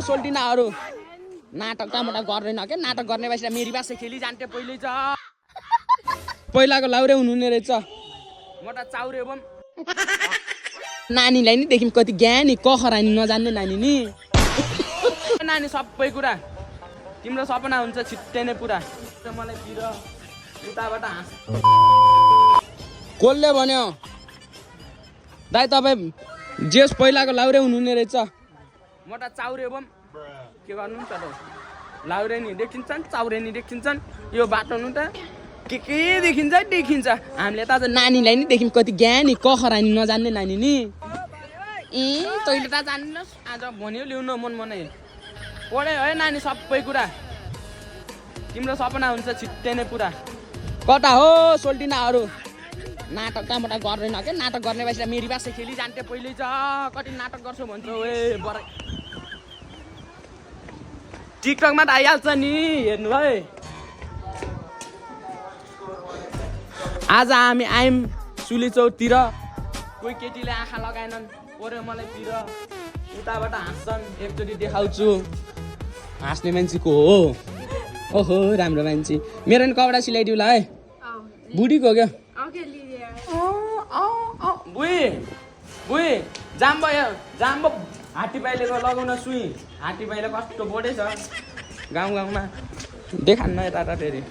सोल्टिनाहरू नाटक त गर्दैन के नाटक गर्ने भएपछि मेरी बासे खेली जान्थे पहिले छ पहिलाको लाउरे हुनुहुने रहेछ मोटा चाउरे बम नानीलाई नि देखिम कति ज्ञानी क खरानी नजान्ने नानी नि नानी सबै कुरा तिम्रो सपना हुन्छ छिट्टै नै पुरा मलाई पिर उताबाट हाँस कसले भन्यो दाइ तपाईँ जेस पहिलाको लाउरे हुनुहुने रहेछ मोटा चाउरे बम के गर्नु त लाउरे नि देखिन्छन् चाउरे नि देखिन्छन् यो बाटो नु त के देखिन्छ हामीले त आज नानीलाई नि देखिम कति ज्ञानी क खरानी नजान्ने नानी नि तैँले त जान्नुहोस् आज भन्यो ल्याउनु मन मनै पढ्यो है नानी सबै कुरा तिम्रो सपना हुन्छ छिट्टै नै पुरा कता हो सोल्टिनाहरू नाटक त गर्दैन के नाटक गर्ने भएपछि मेरी बासे खेली जान्थे पहिले छ कति नाटक गर्छौ भन्छ ए बर टिकटकमा त आइहाल्छ नि हेर्नु है आज हामी आयौँ सुली चौकतिर कोही केटीले आँखा लगाएनन् पऱ्यो मलाई तिर उताबाट हाँस्छन् एकचोटि देखाउँछु हाँस्ने मान्छेको हो ओहो राम्रो मान्छे मेरो नि कपडा सिलाइदिउला है बुढीको क्या बुई जाम्बो हात्ती पाइलेको लगाउन सुई हात्ती पाइले कस्तो बोडे छ गाउँमा देखान्न यता फेरि